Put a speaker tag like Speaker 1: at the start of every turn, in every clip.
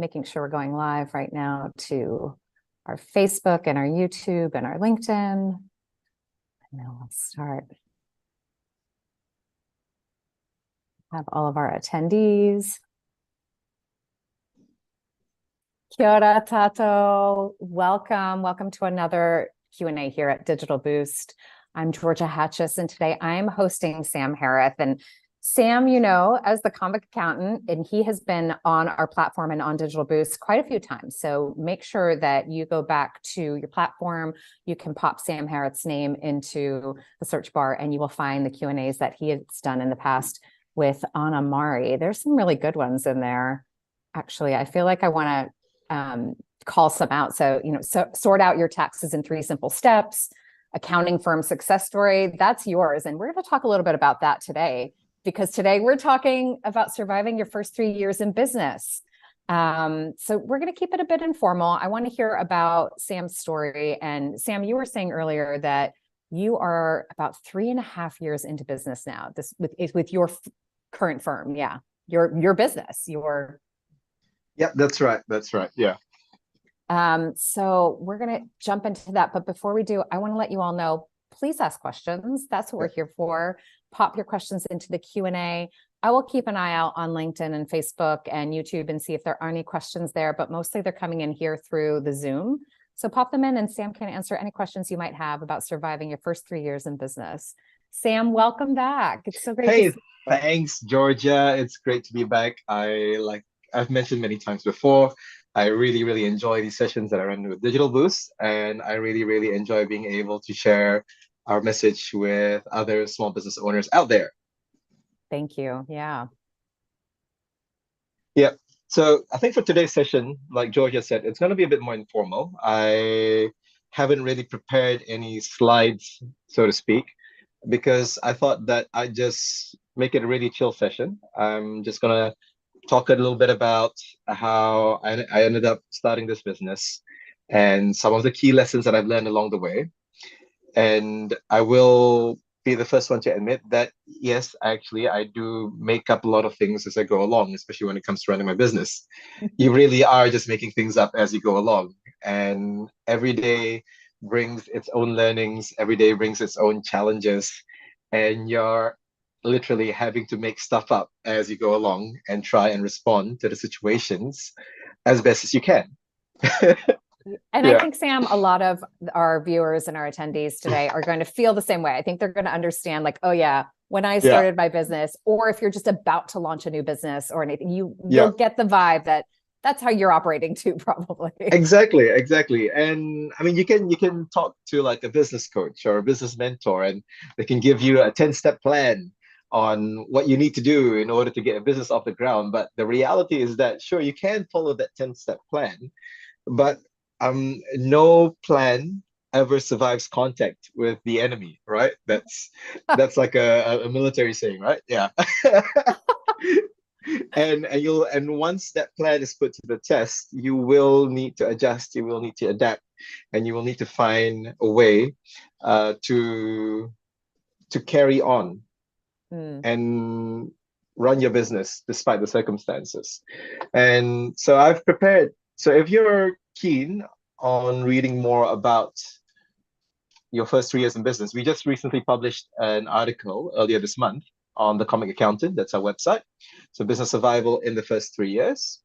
Speaker 1: making sure we're going live right now to our Facebook and our YouTube and our LinkedIn. And then we'll start. Have all of our attendees. Kia ora, Tato. Welcome to another Q&A here at Digital Boost. I'm Georgia Hatchis, and today I'm hosting Sam Harith. And Sam, you know, as the comic accountant, and he has been on our platform and on Digital Boost quite a few times. So make sure that you go back to your platform. You can pop Sam Harith's name into the search bar, and you will find the Q&As that he has done in the past with Anna Mari. There's some really good ones in there. Actually, I feel like I want to call some out. So, you know, sort out your taxes in 3 simple steps, accounting firm success story, that's yours. And we're going to talk a little bit about that today, because today we're talking about surviving your first 3 years in business. So we're going to keep it a bit informal. I want to hear about Sam's story. And Sam, you were saying earlier that you are about 3.5 years into business now. This with your current firm, yeah, your business, your.
Speaker 2: Yeah, that's right. That's right. Yeah.
Speaker 1: So we're going to jump into that. But before we do, I want to let you all know, please ask questions. That's what we're here for. Pop your questions into the Q&A. I will keep an eye out on LinkedIn and Facebook and YouTube and see if there are any questions there, but mostly they're coming in here through the Zoom. So pop them in and Sam can answer any questions you might have about surviving your first 3 years in business. Sam, welcome back. It's so great to see you.
Speaker 2: Thanks, Georgia. It's great to be back. I've mentioned many times before, I really, really enjoy these sessions that I run with Digital Boost, and I really, really enjoy being able to share our message with other small business owners out there.
Speaker 1: Thank you. Yeah.
Speaker 2: Yeah. So I think for today's session, like Georgia said, it's going to be a bit more informal. I haven't really prepared any slides, so to speak, because I thought that I'd just make it a really chill session. I'm just going to talk a little bit about how I ended up starting this business and some of the key lessons that I've learned along the way. And I will be the first one to admit that, yes, actually, I do make up a lot of things as I go along, especially when it comes to running my business. You really are just making things up as you go along. And every day brings its own learnings, every day brings its own challenges. And you're literally having to make stuff up as you go along and try and respond to the situations as best as you can.
Speaker 1: And I think, Sam, a lot of our viewers and our attendees today are going to feel the same way. I think they're going to understand, like, oh yeah, when I started my business, or if you're just about to launch a new business or anything, you'll get the vibe that that's how you're operating too, probably.
Speaker 2: Exactly. And I mean, you can talk to like a business coach or a business mentor, and they can give you a 10-step plan on what you need to do in order to get a business off the ground. But the reality is that, sure, you can follow that 10-step plan, but no plan ever survives contact with the enemy, right? That's like a military saying, right? Yeah. And once that plan is put to the test, you will need to adjust, you will need to adapt, and you will need to find a way to carry on and run your business despite the circumstances. And so I've prepared. So if you're keen on reading more about your first 3 years in business, we just recently published an article earlier this month on the Comic Accountant. That's our website. So business survival in the first 3 years.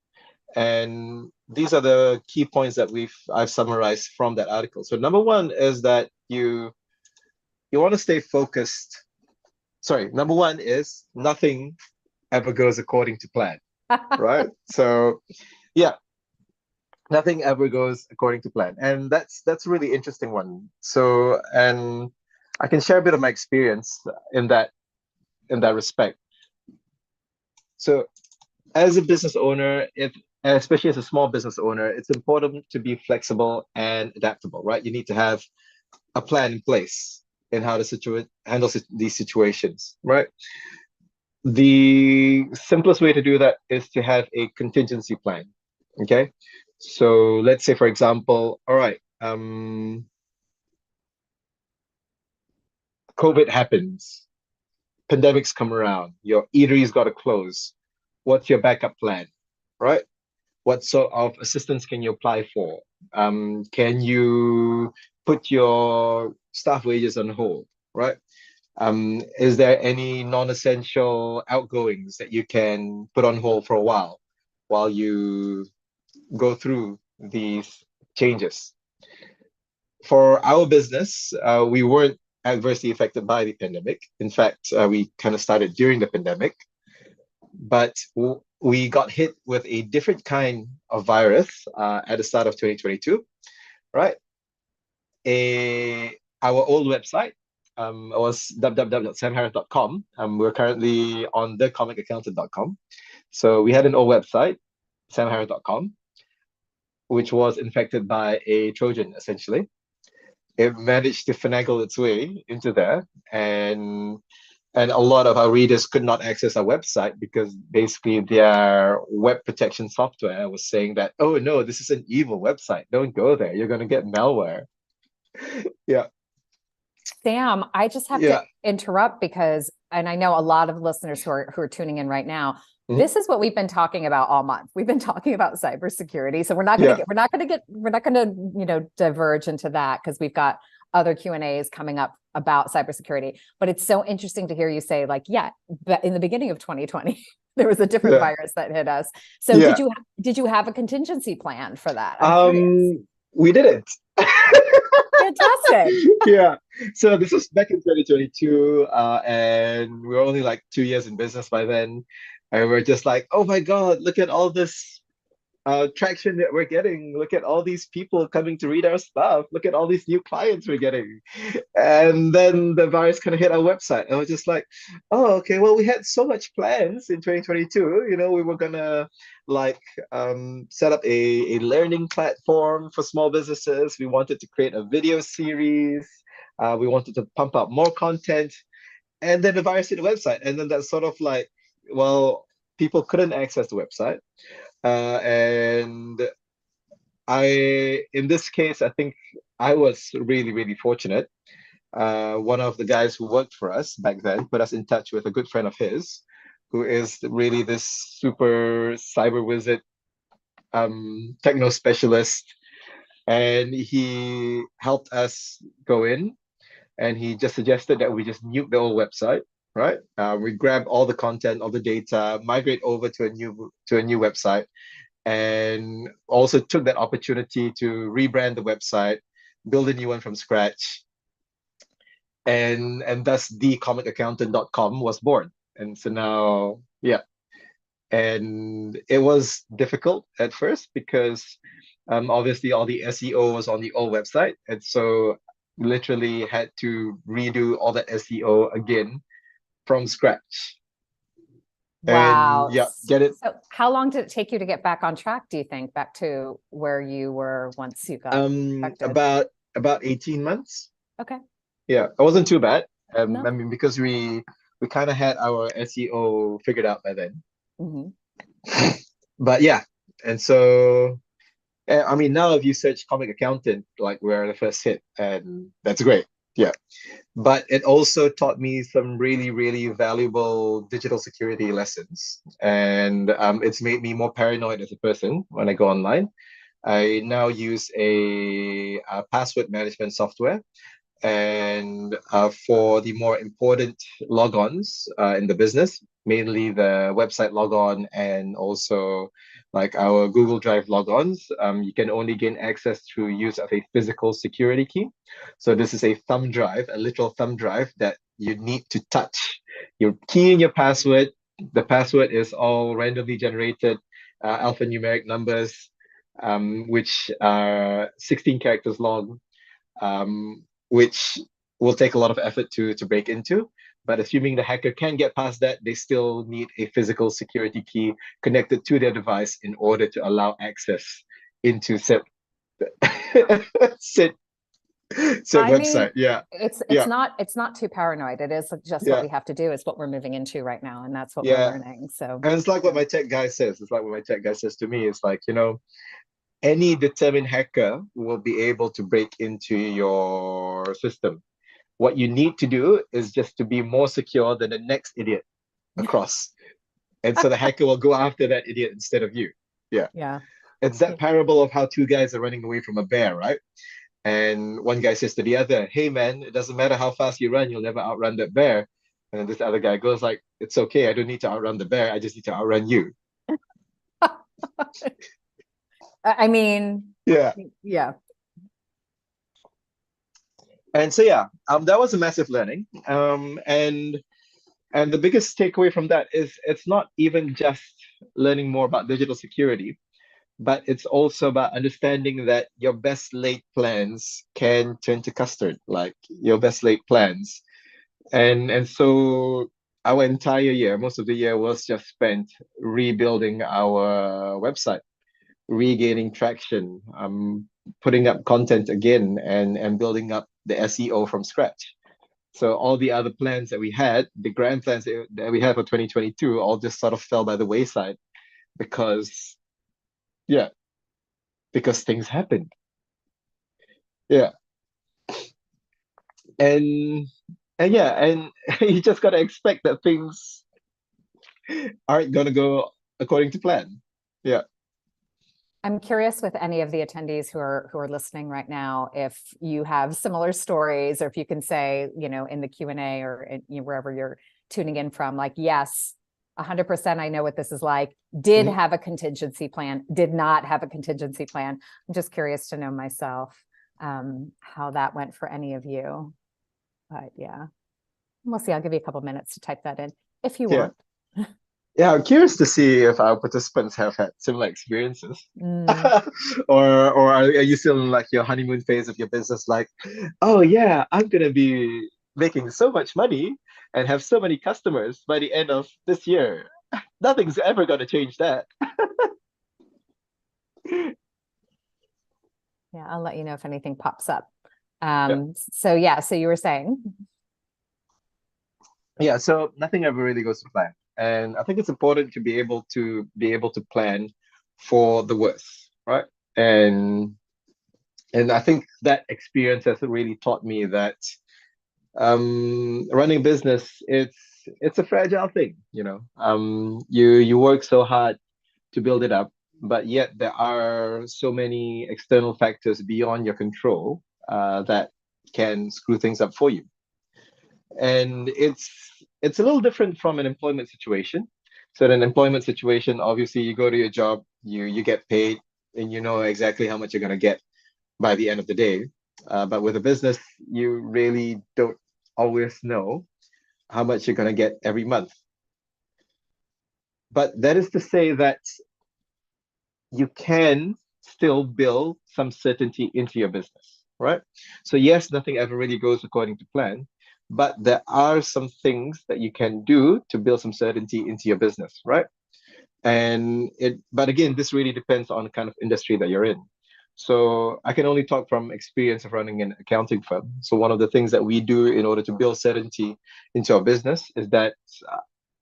Speaker 2: And these are the key points that I've summarized from that article. So number one is that you want to stay focused. Sorry, number one is nothing ever goes according to plan, right? So yeah, nothing ever goes according to plan. And that's a really interesting one. So, and I can share a bit of my experience in that respect. So as a business owner, especially as a small business owner, it's important to be flexible and adaptable, right? You need to have a plan in place in how to handle these situations, right? The simplest way to do that is to have a contingency plan. Okay, so let's say, for example, all right, COVID happens, pandemics come around, your eatery's got to close. What's your backup plan, right? What sort of assistance can you apply for? Can you put your staff wages on hold, right? Is there any non-essential outgoings that you can put on hold for a while you go through these changes? For our business, we weren't adversely affected by the pandemic. In fact, we kind of started during the pandemic, but we got hit with a different kind of virus at the start of 2022, right? Our old website was www.samharris.com. We're currently on thecomicaccountant.com. So we had an old website, samharris.com, which was infected by a Trojan, essentially. It managed to finagle its way into there, and a lot of our readers could not access our website because basically their web protection software was saying that, oh no, this is an evil website. Don't go there. You're going to get malware. Yeah.
Speaker 1: Sam, I just have to interrupt because, and I know a lot of listeners who are tuning in right now. Mm-hmm. This is what we've been talking about all month. We've been talking about cybersecurity. So we're not going to diverge into that because we've got other Q&As coming up about cybersecurity. But it's so interesting to hear you say, like, but in the beginning of 2020, there was a different virus that hit us. So did you have a contingency plan for that?
Speaker 2: We didn't.
Speaker 1: Fantastic.
Speaker 2: Yeah. So this was back in 2022, and we were only like 2 years in business by then. And we're just like, oh my God, look at all this traction that we're getting. Look at all these people coming to read our stuff. Look at all these new clients we're getting. And then the virus kind of hit our website. And I was just like, oh, okay, well, we had so much plans in 2022. You know, we were gonna set up a learning platform for small businesses. We wanted to create a video series. We wanted to pump out more content. And then the virus hit the website. And then that's sort of like, well, people couldn't access the website. And in this case, I think I was really, really fortunate. One of the guys who worked for us back then put us in touch with a good friend of his, who is really this super cyber wizard, techno specialist. And he helped us go in, and he just suggested that we just nuke the old website, right? We grab all the content, all the data, migrate over to a new website, and also took that opportunity to rebrand the website, build a new one from scratch, and thus thecomicaccountant.com was born. And so now, and it was difficult at first because obviously all the SEO was on the old website, and so literally had to redo all that SEO again from scratch.
Speaker 1: Wow.
Speaker 2: And get it.
Speaker 1: So how long did it take you to get back on track, do you think, back to where you were once you got affected?
Speaker 2: About 18 months.
Speaker 1: Okay.
Speaker 2: Yeah, it wasn't too bad.
Speaker 1: No.
Speaker 2: I mean, because we kind of had our SEO figured out by then. Mm-hmm. But yeah, and so I mean, now if you search comic accountant, like we're the first hit, and that's great. Yeah. But it also taught me some really, really valuable digital security lessons. And it's made me more paranoid as a person when I go online. I now use a password management software. And for the more important logons in the business, mainly the website logon and also like our Google Drive logons, you can only gain access through use of a physical security key. So this is a thumb drive, a literal thumb drive that you need to touch. You key in your password. The password is all randomly generated alphanumeric numbers, which are 16 characters long, which will take a lot of effort to break into. But assuming the hacker can get past that, they still need a physical security key connected to their device in order to allow access into said website. Yeah.
Speaker 1: It's not too paranoid. It is just what we have to do. It's what we're moving into right now. And that's what we're learning. So,
Speaker 2: and it's like what my tech guy says. It's like what my tech guy says to me. It's like, you know, any determined hacker will be able to break into your system. What you need to do is just to be more secure than the next idiot across. And so the hacker will go after that idiot instead of you. Yeah.
Speaker 1: Yeah.
Speaker 2: It's that parable of how two guys are running away from a bear, right? And one guy says to the other, "Hey man, it doesn't matter how fast you run, you'll never outrun that bear." And then this other guy goes like, "It's okay, I don't need to outrun the bear, I just need to outrun you."
Speaker 1: I mean,
Speaker 2: Yeah.
Speaker 1: yeah.
Speaker 2: And so yeah, that was a massive learning. And the biggest takeaway from that is it's not even just learning more about digital security, but it's also about understanding that your best laid plans can turn to custard, like your best laid plans. And so our entire year, most of the year was just spent rebuilding our website, regaining traction, putting up content again, and building up the SEO from scratch. So all the other plans that we had, the grand plans that we had for 2022, all just sort of fell by the wayside because, yeah, because things happened. Yeah. And and yeah, and you just gotta expect that things aren't gonna go according to plan. Yeah.
Speaker 1: I'm curious with any of the attendees who are listening right now, if you have similar stories, or if you can say, in the Q&A or wherever you're tuning in from, like, yes, 100%, I know what this is like. Did
Speaker 2: Mhm.
Speaker 1: have a contingency plan, did not have a contingency plan. I'm just curious to know myself how that went for any of you. But yeah, we'll see. I'll give you a couple minutes to type that in if you
Speaker 2: Yeah.
Speaker 1: want.
Speaker 2: Yeah, I'm curious to see if our participants have had similar experiences.
Speaker 1: Mm.
Speaker 2: Or are you still in like your honeymoon phase of your business, like, oh yeah, I'm gonna be making so much money and have so many customers by the end of this year. Nothing's ever gonna change that.
Speaker 1: Yeah, I'll let you know if anything pops up.
Speaker 2: Yeah.
Speaker 1: So yeah, so you were saying.
Speaker 2: Yeah, so nothing ever really goes to plan. And I think it's important to be able to plan for the worst, right? And and I think that experience has really taught me that running business, it's a fragile thing, you know. You work so hard to build it up, but yet there are so many external factors beyond your control that can screw things up for you. And it's a little different from an employment situation. So in an employment situation, obviously you go to your job, you get paid, and you know exactly how much you're gonna get by the end of the day. But with a business, you really don't always know how much you're gonna get every month. But that is to say that you can still build some certainty into your business, right? So yes, nothing ever really goes according to plan, but there are some things that you can do to build some certainty into your business, right? But again, this really depends on the kind of industry that you're in. So I can only talk from experience of running an accounting firm. So one of the things that we do in order to build certainty into our business is that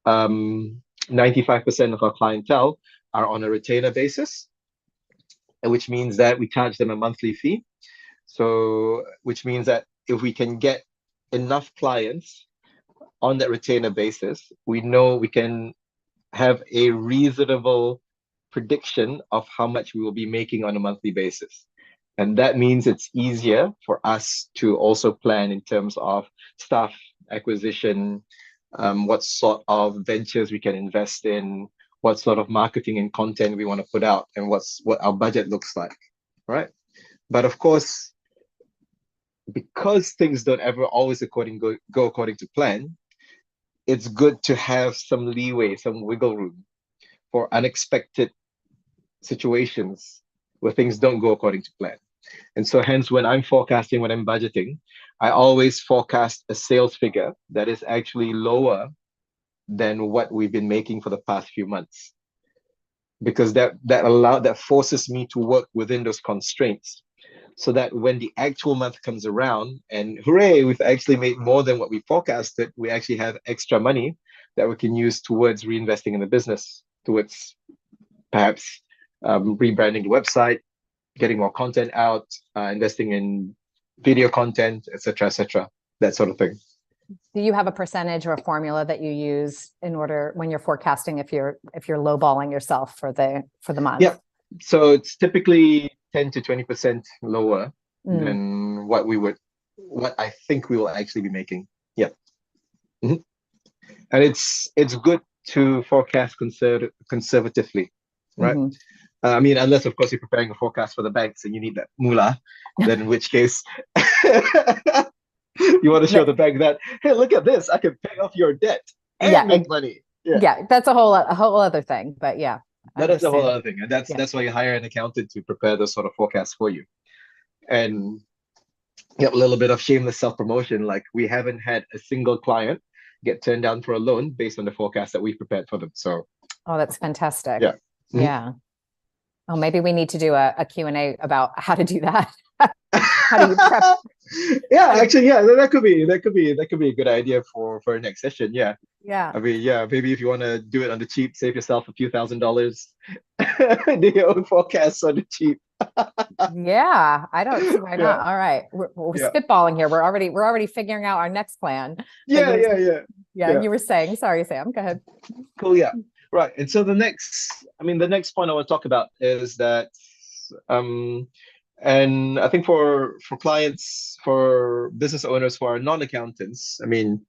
Speaker 2: 95% of our clientele are on a retainer basis, which means that we charge them a monthly fee. So, which means that if we can get enough clients on that retainer basis, we know we can have a reasonable prediction of how much we will be making on a monthly basis. And that means it's easier for us to also plan in terms of staff acquisition, what sort of ventures we can invest in, what sort of marketing and content we want to put out, and what our budget looks like, right? But of course, because things don't ever always go according to plan, it's good to have some leeway, some wiggle room for unexpected situations where things don't go according to plan. And so hence when I'm forecasting, when I'm budgeting, I always forecast a sales figure that is actually lower than what we've been making for the past few months. Because that forces me to work within those constraints. So that when the actual month comes around and hooray, we've actually made more than what we forecasted, we actually have extra money that we can use towards reinvesting in the business, towards perhaps rebranding the website, getting more content out, investing in video content, etc., that sort of thing.
Speaker 1: Do you have a percentage or a formula that you use in order when you're forecasting, if you're lowballing yourself for the month?
Speaker 2: Yeah. So it's typically 10 to 20% lower
Speaker 1: Mm,
Speaker 2: than what I think we will actually be making. Yeah. Mhm. And it's good to forecast conservatively, right?
Speaker 1: mhm.
Speaker 2: I mean, unless of course you're preparing a forecast for the banks and you need that moolah, then in which case you want to show
Speaker 1: That-
Speaker 2: the bank that, hey, look at this, I can pay off your debt and
Speaker 1: yeah,
Speaker 2: make money. Yeah,
Speaker 1: yeah, that's a whole other thing. But yeah, I
Speaker 2: that is a whole
Speaker 1: understand.
Speaker 2: other thing, and that's
Speaker 1: Yeah.
Speaker 2: that's why you hire an accountant to prepare those sort of forecasts for you. And a little bit of shameless self-promotion, like we haven't had a single client get turned down for a loan based on the forecast that we prepared for them. So
Speaker 1: Oh, that's fantastic.
Speaker 2: yeah. Mhm.
Speaker 1: Yeah. Oh, maybe we need to do a Q&A about how to do that. How do you prep?
Speaker 2: Yeah,
Speaker 1: How to,
Speaker 2: actually, yeah, that could be a good idea for our next session. Yeah.
Speaker 1: yeah.
Speaker 2: I mean, yeah, maybe if you want to do it on the cheap, save yourself a few $1,000s, do your own forecasts on the cheap.
Speaker 1: Yeah, I don't see why
Speaker 2: Yeah,
Speaker 1: not. All right. We're
Speaker 2: yeah,
Speaker 1: spitballing here. We're already figuring out our next plan. But
Speaker 2: yeah, yeah, yeah,
Speaker 1: yeah,
Speaker 2: yeah.
Speaker 1: you were saying, sorry, Sam, go ahead.
Speaker 2: Cool, yeah. Right. And so the next point I want to talk about is that, um, and I think for clients, for business owners who are non-accountants, I mean,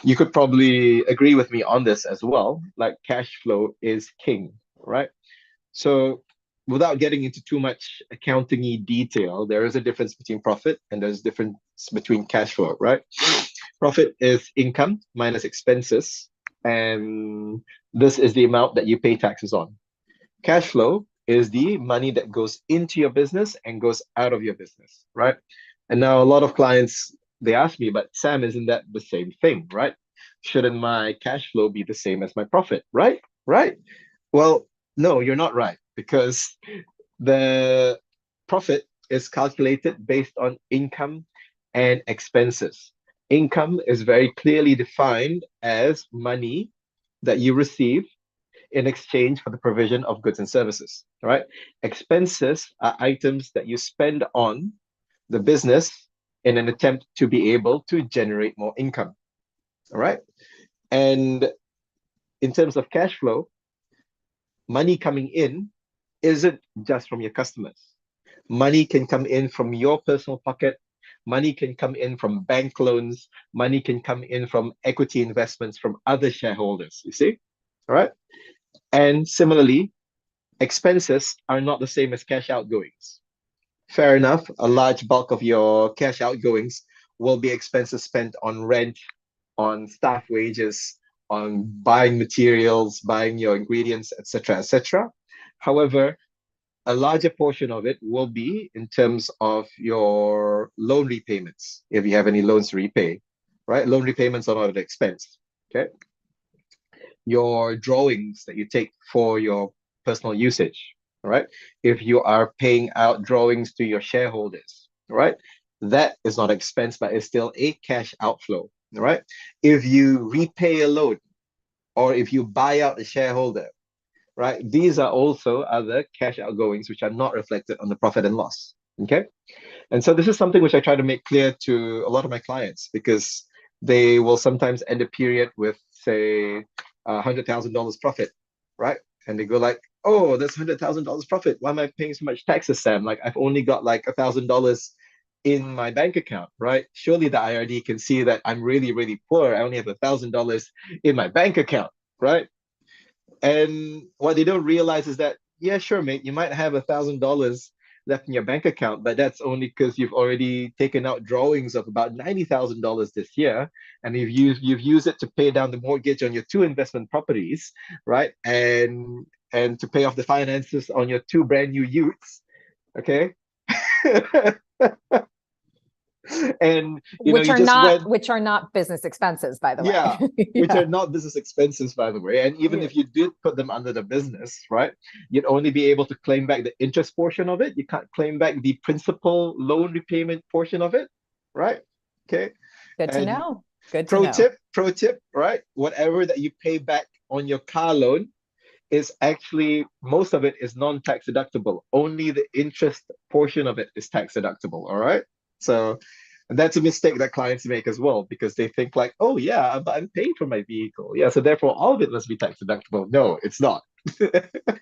Speaker 2: you could probably agree with me on this as well. Like cash flow is king, right? So without getting into too much accounting-y detail, there is a difference between profit and there's a difference between cash flow, right? Profit is income minus expenses, and this is the amount that you pay taxes on. Cash flow is the money that goes into your business and goes out of your business, right? And now a lot of clients they ask me, but Sam, isn't that the same thing, right? Shouldn't my cash flow be the same as my profit, right? Right? Well, no, you're not right because the profit is calculated based on income and expenses. Income is very clearly defined as money that you receive in exchange for the provision of goods and services. All right. Expenses are items that you spend on the business in an attempt to be able to generate more income. All right. And in terms of cash flow, money coming in isn't just from your customers. Money can come in from your personal pocket. Money can come in from bank loans. Money can come in from equity investments from other shareholders. You see? All right. And similarly, expenses are not the same as cash outgoings. Fair enough, a large bulk of your cash outgoings will be expenses spent on rent, on staff wages, on buying materials, buying your ingredients, etc., etc. However, a larger portion of it will be in terms of your loan repayments, if you have any loans to repay, right? Loan repayments are not an expense, okay? Your drawings that you take for your personal usage, right? If you are paying out drawings to your shareholders, right? That is not expense, but it's still a cash outflow, right? If you repay a loan or if you buy out a shareholder, right? These are also other cash outgoings which are not reflected on the profit and loss. Okay. And so this is something which I try to make clear to a lot of my clients because they will sometimes end a period with, say, $100,000 profit, right? And they go like, "Oh, that's $100,000 profit. Why am I paying so much taxes, Sam? Like I've only got like $1,000 in my bank account, right? Surely the IRD can see that I'm really, really poor. I only have $1,000 in my bank account, right?" And what they don't realize is that, yeah, sure, mate, you might have $1,000 left in your bank account, but that's only because you've already taken out drawings of about $90,000 this year, and you've used it to pay down the mortgage on your two investment properties, right? And to pay off the finances on your two brand new utes, okay? And
Speaker 1: Which
Speaker 2: you
Speaker 1: are
Speaker 2: just
Speaker 1: not
Speaker 2: went.
Speaker 1: which are not business expenses, by the way.
Speaker 2: Yeah, which
Speaker 1: Yeah.
Speaker 2: are not business expenses, by the way. And even
Speaker 1: Yeah.
Speaker 2: if you did put them under the business, right, you'd only be able to claim back the interest portion of it. You can't claim back the principal loan repayment portion of it, right? Okay.
Speaker 1: Good to
Speaker 2: And
Speaker 1: know. Good to know.
Speaker 2: pro tip, right? Whatever that you pay back on your car loan is actually most of it is non-tax deductible. Only the interest portion of it is tax deductible. All right. So and that's a mistake that clients make as well because they think like, oh yeah, but I'm paying for my vehicle. Yeah, so therefore all of it must be tax deductible. No, it's not.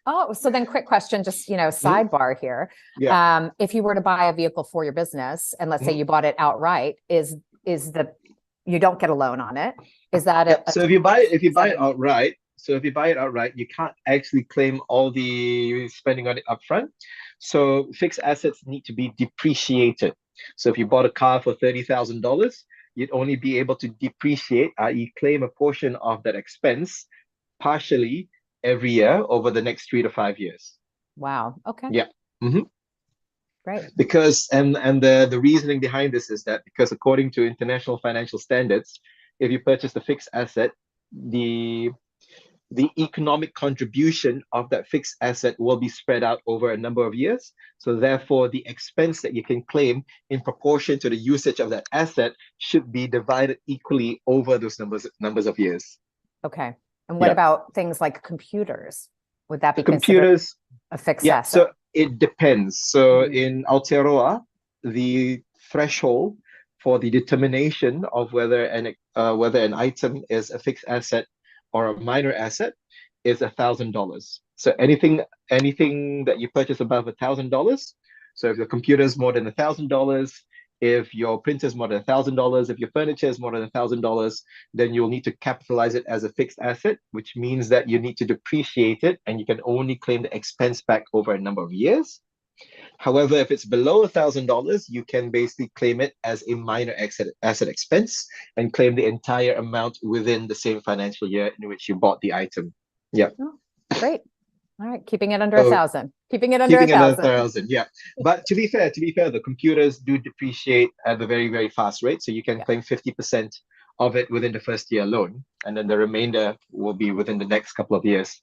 Speaker 1: Oh, so then quick question, just, sidebar here.
Speaker 2: Yeah.
Speaker 1: If you were to buy a vehicle for your business, and let's say
Speaker 2: Mhm.
Speaker 1: you bought it outright, you don't get a loan on it. Is that
Speaker 2: Yeah.
Speaker 1: a
Speaker 2: So if you buy it
Speaker 1: seven?
Speaker 2: outright, you can't actually claim all the spending on it upfront. So fixed assets need to be depreciated. So if you bought a car for $30,000, you'd only be able to depreciate, i.e., claim a portion of that expense partially every year over the next 3 to 5 years.
Speaker 1: Wow. Okay,
Speaker 2: Yeah. Mhm.
Speaker 1: great.
Speaker 2: Because the reasoning behind this is that because according to international financial standards, if you purchase a fixed asset, the the economic contribution of that fixed asset will be spread out over a number of years. So therefore, the expense that you can claim in proportion to the usage of that asset should be divided equally over those numbers of years.
Speaker 1: Okay. And what
Speaker 2: Yeah.
Speaker 1: about things like computers? Would that
Speaker 2: So
Speaker 1: be considered
Speaker 2: computers,
Speaker 1: a fixed
Speaker 2: yeah,
Speaker 1: asset?
Speaker 2: so it depends. So
Speaker 1: Mhm.
Speaker 2: in Aotearoa, the threshold for the determination of whether an item is a fixed asset or a minor asset is $1,000. So anything that you purchase above $1,000. So if your computer is more than $1,000, if your printer is more than $1,000, if your furniture is more than $1,000, then you'll need to capitalize it as a fixed asset, which means that you need to depreciate it and you can only claim the expense back over a number of years. However, if it's below $1,000, you can basically claim it as a minor asset expense and claim the entire amount within the same financial year in which you bought the item. Yeah.
Speaker 1: Oh, great. All right. Keeping it under a
Speaker 2: So
Speaker 1: thousand. Keeping it under a
Speaker 2: keeping another
Speaker 1: thousand.
Speaker 2: 1,000, yeah. But to be fair, the computers do depreciate at a very, very fast rate. So you can
Speaker 1: Yeah.
Speaker 2: claim 50% of it within the first year alone, and then the remainder will be within the next couple of years.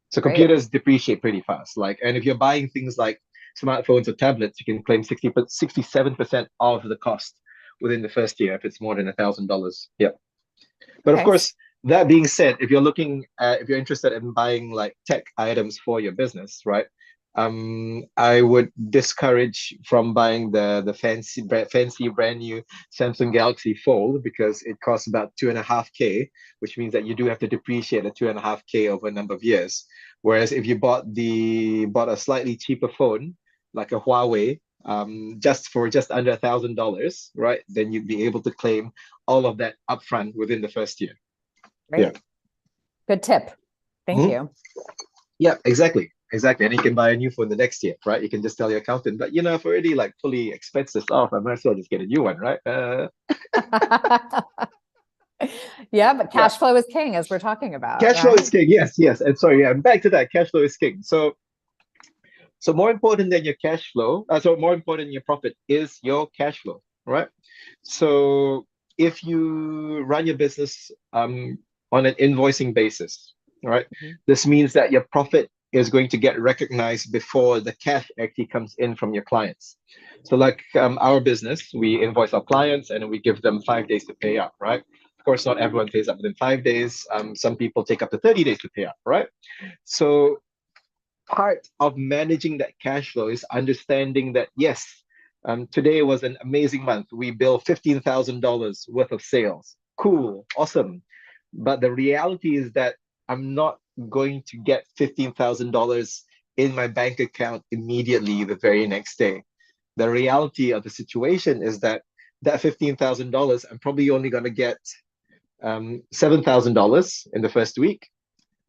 Speaker 2: So
Speaker 1: Great.
Speaker 2: computers depreciate pretty fast. And if you're buying things like smartphones or tablets, you can claim 67% of the cost within the first year if it's more than $1,000. Yeah. But of
Speaker 1: Okay.
Speaker 2: course, that being said, if you're interested in buying like tech items for your business, right? I would discourage from buying the fancy brand new Samsung Galaxy Fold because it costs about 2.5K, which means that you do have to depreciate the 2.5K over a number of years. Whereas if you bought a slightly cheaper phone, like a Huawei, just under $1,000, right? Then you'd be able to claim all of that upfront within the first year. Yeah.
Speaker 1: Great. Good tip. Thank
Speaker 2: Mhm.
Speaker 1: you.
Speaker 2: Yeah, exactly. Exactly. And you can buy a new phone the next year, right? You can just tell your accountant, but if I already like fully expense this off, I might as well just get a new one, right?
Speaker 1: Yeah, but
Speaker 2: Yeah.
Speaker 1: cash flow is king, as we're talking about,
Speaker 2: Cash flow
Speaker 1: right?
Speaker 2: is king. Yes, yes. And sorry, yeah, back to that. Cash flow is king. So more important than your cash flow, so more important than your profit is your cash flow, right? So if you run your business on an invoicing basis, right?
Speaker 1: Mhm.
Speaker 2: This means that your profit is going to get recognized before the cash actually comes in from your clients. So like our business, we invoice our clients and we give them 5 days to pay up, right? Of course, not everyone pays up within 5 days. Some people take up to 30 days to pay up, right? So part of managing that cash flow is understanding that yes, today was an amazing month. We built $15,000 worth of sales. Cool, awesome. But the reality is that I'm not going to get $15,000 in my bank account immediately the very next day. The reality of the situation is that $15,000, I'm probably only going to get $7,000 in the first week,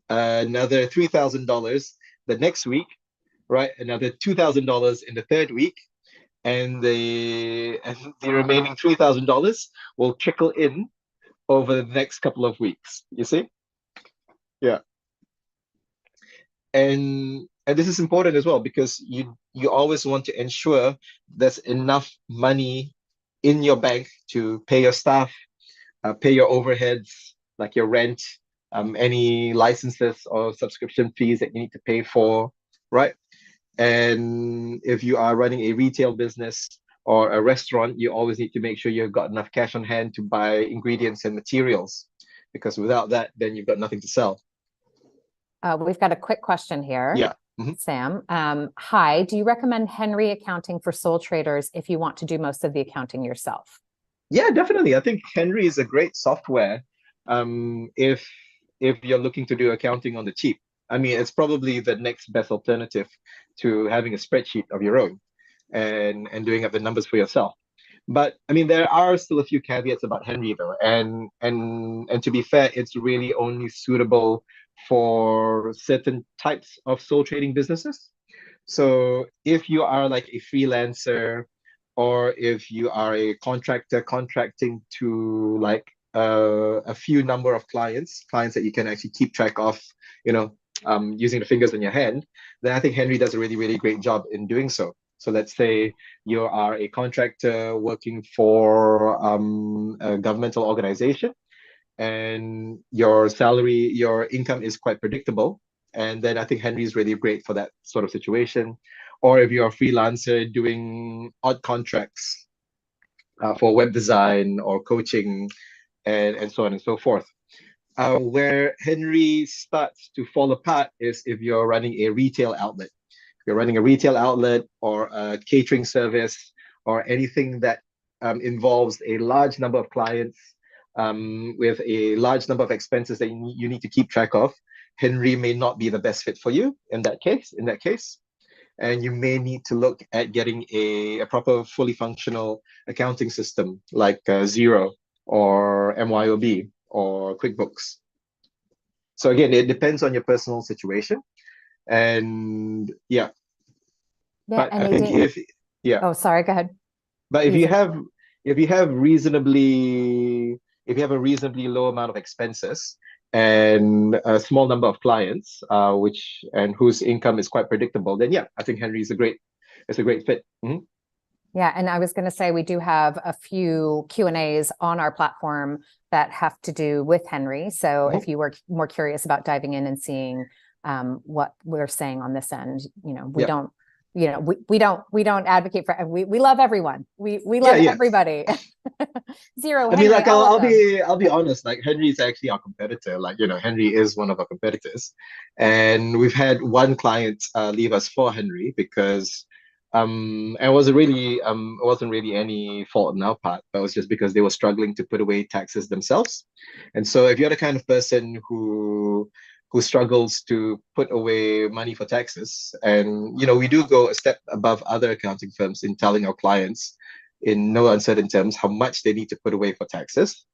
Speaker 2: another $3,000 the next week, right? Another $2,000 in the third week, and the remaining $3,000 will trickle in over the next couple of weeks. You see? Yeah. And this is important as well because you always want to ensure there's enough money in your bank to pay your staff, pay your overheads like your rent, any licenses or subscription fees that you need to pay for, right? And if you are running a retail business or a restaurant, you always need to make sure you've got enough cash on hand to buy ingredients and materials, because without that, then you've got nothing to sell.
Speaker 1: We've got a quick question here.
Speaker 2: Yeah. Mhm.
Speaker 1: Sam. Hi, do you recommend Henry Accounting for sole traders if you want to do most of the accounting yourself?
Speaker 2: Yeah, definitely. I think Henry is a great software if you're looking to do accounting on the cheap. I mean, it's probably the next best alternative to having a spreadsheet of your own and doing up the numbers for yourself. But I mean, there are still a few caveats about Henry though, and to be fair, it's really only suitable for certain types of sole trading businesses. So if you are like a freelancer, or if you are a contractor contracting to like a few number of clients that you can actually keep track of, you know, using the fingers on your hand, then I think Henry does a really, really great job in doing so. So let's say you are a contractor working for a governmental organization, and your salary, your income is quite predictable. And then I think Henry is really great for that sort of situation. Or if you're a freelancer doing odd contracts for web design or coaching and so on and so forth. Where Henry starts to fall apart is if you're running a retail outlet. If you're running a retail outlet or a catering service or anything that involves a large number of clients with a large number of expenses that you need to keep track of, Henry may not be the best fit for you in that case. And you may need to look at getting a proper, fully functional accounting system like Xero or MYOB or QuickBooks. So again, it depends on your personal situation, and
Speaker 1: Yeah,
Speaker 2: but
Speaker 1: and
Speaker 2: I think
Speaker 1: oh, sorry, go ahead.
Speaker 2: but
Speaker 1: You think,
Speaker 2: if you have a reasonably low amount of expenses and a small number of clients, which and whose income is quite predictable, then yeah, I think Henry is a great fit. Mhm.
Speaker 1: yeah, and I was going to say we do have a few Q&As on our platform that have to do with Henry. So if you were more curious about diving in and seeing what we're saying on this end, we don't, we don't advocate for, we love everyone. We love everybody. Xero,
Speaker 2: I mean,
Speaker 1: Henry,
Speaker 2: like
Speaker 1: all of them.
Speaker 2: I'll be honest. Like Henry is actually our competitor. Like Henry is one of our competitors, and we've had one client leave us for Henry because it wasn't really any fault on our part, but it was just because they were struggling to put away taxes themselves. And so if you're the kind of person who struggles to put away money for taxes, and we do go a step above other accounting firms in telling our clients in no uncertain terms how much they need to put away for taxes.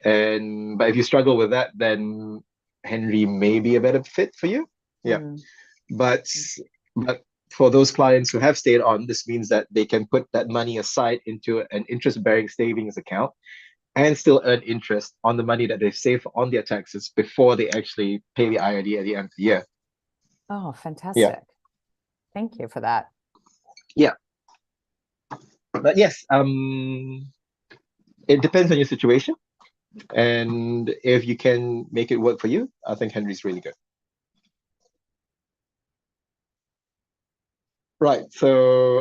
Speaker 2: But if you struggle with that, then Henry may be a better fit for you. Yeah. But for those clients who have stayed on, this means that they can put that money aside into an interest-bearing savings account and still earn interest on the money that they save on their taxes before they actually pay the IRD at the end of the year.
Speaker 1: Oh, fantastic. Thank you for that.
Speaker 2: Yeah. But yes, it depends on your situation. And if you can make it work for you, I think Henry's really good. Right. So,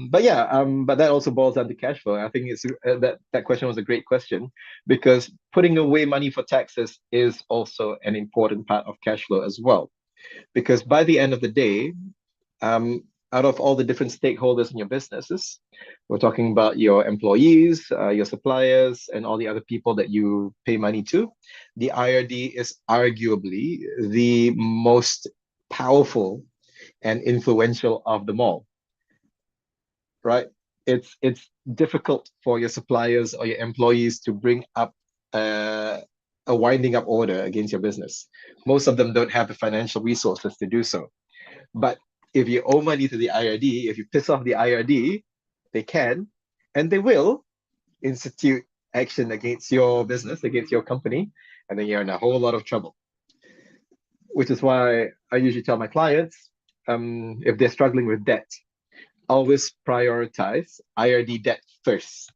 Speaker 2: but that also boils down to cash flow. I think it's that question was a great question, because putting away money for taxes is also an important part of cash flow as well. Because by the end of the day, out of all the different stakeholders in your businesses, we're talking about your employees, your suppliers, and all the other people that you pay money to. The IRD is arguably the most powerful and influential of them all, right? It's difficult for your suppliers or your employees to bring up a winding up order against your business. Most of them don't have the financial resources to do so. But if you owe money to the IRD, if you piss off the IRD, they can, and they will, institute action against your business, against your company, and then you're in a whole lot of trouble. Which is why I usually tell my clients, if they're struggling with debt, always prioritize IRD debt first.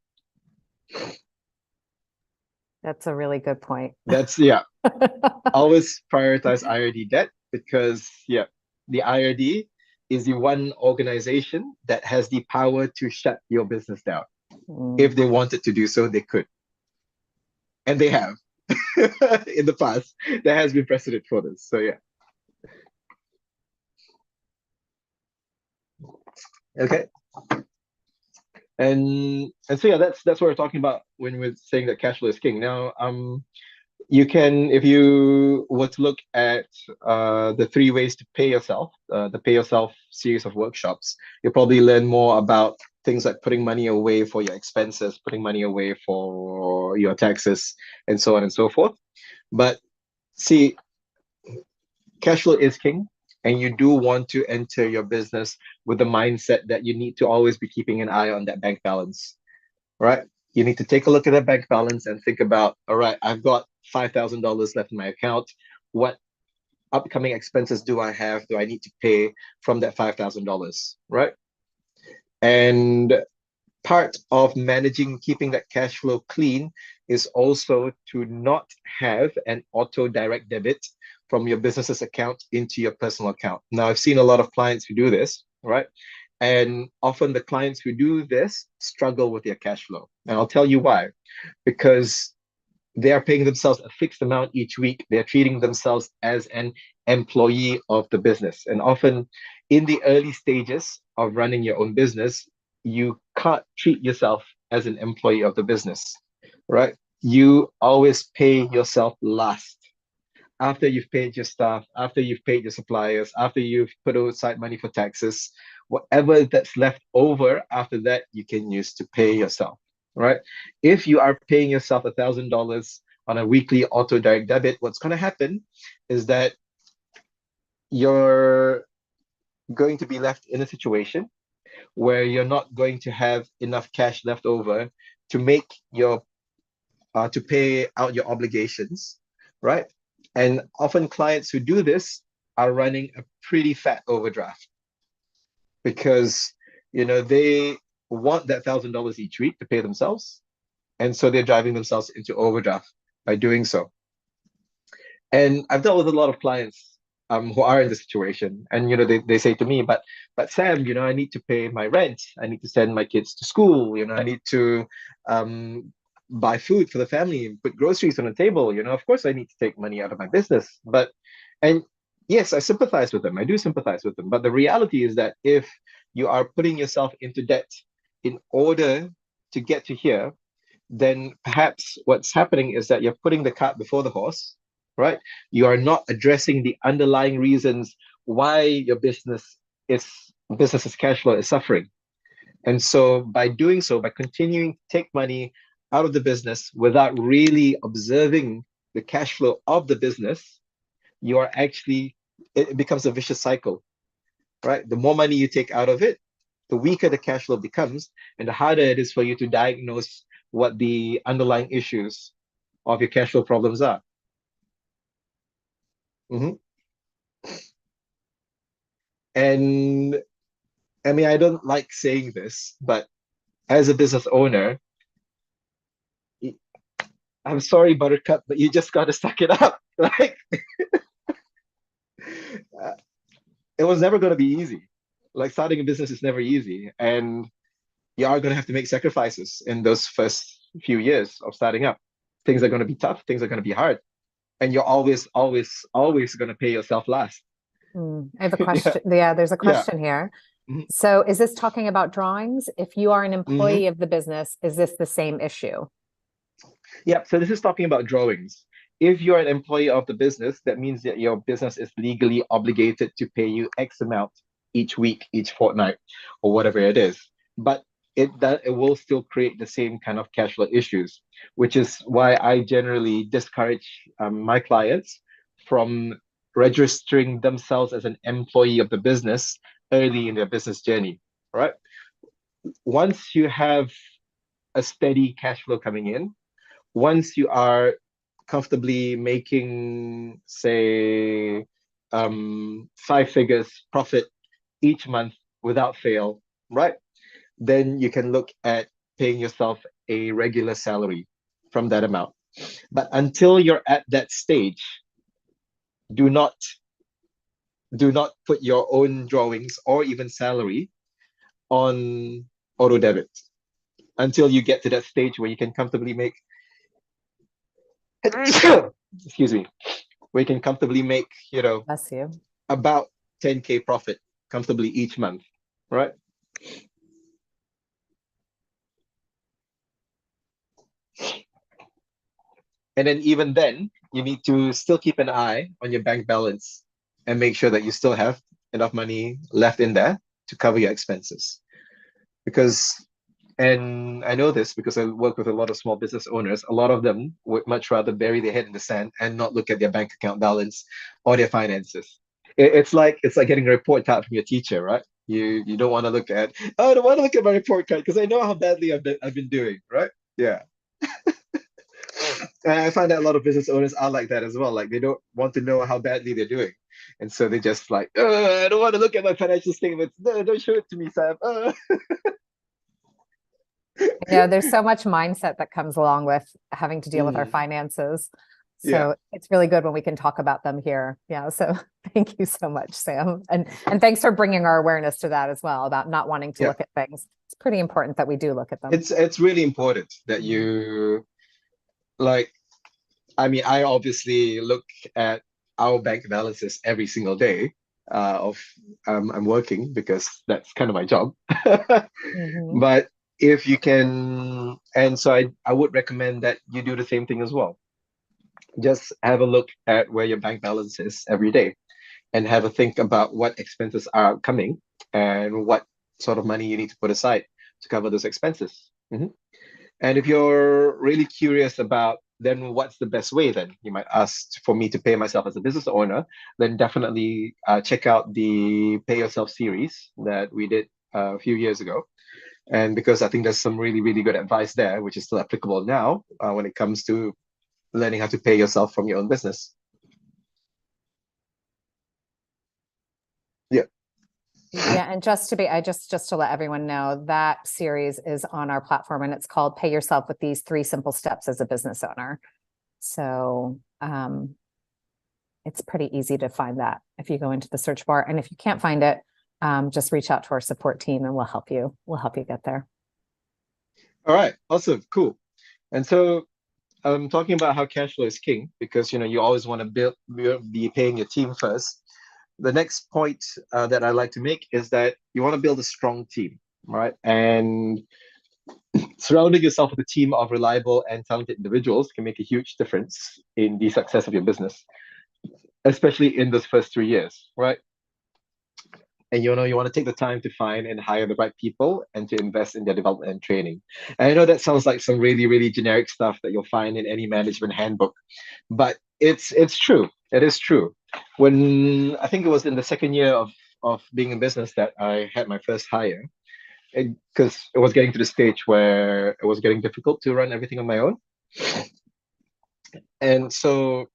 Speaker 1: That's a really good point.
Speaker 2: Always prioritize IRD debt, because the IRD is the one organization that has the power to shut your business down. If they wanted to do so, they could. And they have. In the past, there has been precedent for this. So yeah. Okay. And so yeah, that's what we're talking about when we're saying that cash flow is king. Now, You can, if you were to look at the 3 ways to pay yourself, the Pay Yourself series of workshops, you'll probably learn more about things like putting money away for your expenses, putting money away for your taxes, and so on and so forth. But see, cash flow is king, and you do want to enter your business with the mindset that you need to always be keeping an eye on that bank balance, right? You need to take a look at that bank balance and think about, all right, I've got $5,000 left in my account. What upcoming expenses do I have? Do I need to pay from that $5,000, right? And part of managing, keeping that cash flow clean is also to not have an auto direct debit from your business's account into your personal account. Now, I've seen a lot of clients who do this, right? And often the clients who do this struggle with their cash flow. And I'll tell you why. Because they are paying themselves a fixed amount each week. They're treating themselves as an employee of the business. And often in the early stages of running your own business, you can't treat yourself as an employee of the business, right? You always pay yourself last. After you've paid your staff, after you've paid your suppliers, after you've put aside money for taxes, whatever that's left over after that, you can use to pay yourself, right? If you are paying yourself $1,000 on a weekly auto direct debit, what's going to happen is that you're going to be left in a situation where you're not going to have enough cash left over to make your to pay out your obligations, right? And often clients who do this are running a pretty fat overdraft because they want that $1,000 each week to pay themselves, and so they're driving themselves into overdraft by doing so. And I've dealt with a lot of clients who are in the situation, and they say to me, but Sam, I need to pay my rent, I need to send my kids to school, I need to buy food for the family and put groceries on the table. Of course I need to take money out of my business. And yes, I sympathize with them. I do sympathize with them. But the reality is that if you are putting yourself into debt in order to get to here, then perhaps what's happening is that you're putting the cart before the horse, right? You are not addressing the underlying reasons why your business's cash flow is suffering. And so by doing so, by continuing to take money out of the business without really observing the cash flow of the business, you are actually, it becomes a vicious cycle, right? The more money you take out of it, the weaker the cash flow becomes, and the harder it is for you to diagnose what the underlying issues of your cash flow problems are. Mhm. And I mean, I don't like saying this, but as a business owner, I'm sorry, Buttercup, but you just got to suck it up. Like, uh, it was never going to be easy. Like, starting a business is never easy. And you are going to have to make sacrifices in those first few years of starting up. Things are going to be tough, things are going to be hard. And you're always, always, always going to pay yourself last.
Speaker 1: I have a
Speaker 2: Yeah.
Speaker 1: question. Yeah, there's a
Speaker 2: Yeah.
Speaker 1: question here.
Speaker 2: Mhm.
Speaker 1: So is this talking about drawings? If you are an
Speaker 2: Mhm.
Speaker 1: employee of the business, is this the same issue?
Speaker 2: Yeah. So this is talking about drawings. If you're an employee of the business, that means that your business is legally obligated to pay you X amount each week, each fortnight, or whatever it is. But it will still create the same kind of cash flow issues, which is why I generally discourage my clients from registering themselves as an employee of the business early in their business journey. Right? Once you have a steady cash flow coming in, once you are comfortably making, say, 5 figures profit each month without fail, right? Then you can look at paying yourself a regular salary from that amount. But until you're at that stage, do not do not put your own drawings or even salary on auto debit until you get to that stage where you can comfortably make excuse me, where you can comfortably make,
Speaker 1: Bless you.
Speaker 2: about 10K profit comfortably each month, right? And then even then, you need to still keep an eye on your bank balance and make sure that you still have enough money left in there to cover your expenses. Because, and I know this because I work with a lot of small business owners, a lot of them would much rather bury their head in the sand and not look at their bank account balance or their finances. It's like getting a report card from your teacher, right? You don't want to look at, oh, I don't want to look at my report card because I know how badly I've been doing, right? Yeah. And I find that a lot of business owners are like that as well. Like they don't want to know how badly they're doing. And so they just like, I don't want to look at my financial statements. No, don't show it to me, Sam.
Speaker 1: There's so much mindset that comes along with having to deal with our
Speaker 2: Mm,
Speaker 1: finances.
Speaker 2: yeah,
Speaker 1: So it's really good when we can talk about them here. Yeah. So thank you so much, Sam. And thanks for bringing our awareness to that as well about not wanting to
Speaker 2: yeah.
Speaker 1: look at things. It's pretty important that we do look at them.
Speaker 2: It's really important that you like. I mean, I obviously look at our bank balances every single day. Of I'm working because that's kind of my job.
Speaker 1: Mhm.
Speaker 2: But if you can, and so I would recommend that you do the same thing as well. Just have a look at where your bank balance is every day and have a think about what expenses are coming and what sort of money you need to put aside to cover those expenses. Mhm. And if you're really curious about then what's the best way, then you might ask for me to pay myself as a business owner, then definitely check out the Pay Yourself series that we did a few years ago. And because I think there's some really, really good advice there, which is still applicable now when it comes to learning how to pay yourself from your own business. Yeah.
Speaker 1: Yeah, and just to let everyone know, that series is on our platform and it's called Pay Yourself with These Three Simple Steps as a Business Owner. So it's pretty easy to find that if you go into the search bar. And if you can't find it, just reach out to our support team and we'll help you. We'll help you get there.
Speaker 2: All right. Awesome. Cool. And so I'm talking about how cash flow is king because you always want to be paying your team first. The next point that I like to make is that you want to build a strong team, right? And surrounding yourself with a team of reliable and talented individuals can make a huge difference in the success of your business, especially in those first 3 years, right? And you want to take the time to find and hire the right people and to invest in their development and training. And I know that sounds like some really, really generic stuff that you'll find in any management handbook, but it's true. It is true. When I think it was in the second year of being in business that I had my first hire, because it was getting to the stage where it was getting difficult to run everything on my own. And so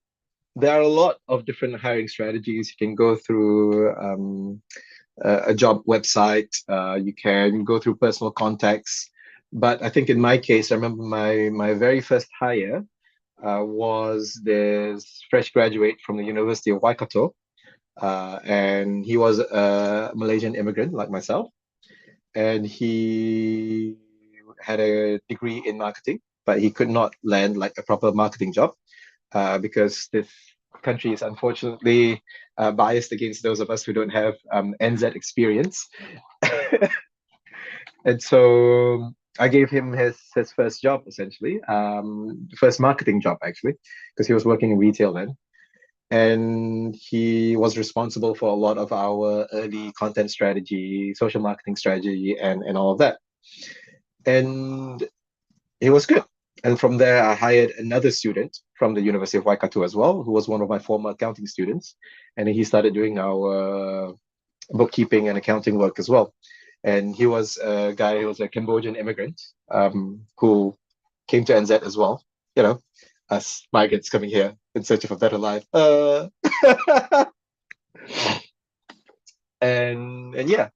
Speaker 2: there are a lot of different hiring strategies. You can go through a job website. You can go through personal contacts. But I think in my case, I remember my very first hire was this fresh graduate from the University of Waikato. And he was a Malaysian immigrant like myself. And he had a degree in marketing, but he could not land like a proper marketing job because this country is unfortunately biased against those of us who don't have NZ experience. And so I gave him his first job essentially, first marketing job actually, because he was working in retail then. And he was responsible for a lot of our early content strategy, social marketing strategy, and all of that. And it was good. And from there, I hired another student from the University of Waikato as well, who was one of my former accounting students. And he started doing our bookkeeping and accounting work as well. And he was a guy who was a Cambodian immigrant who came to NZ as well, you know, us migrants coming here in search of a better life. And yeah,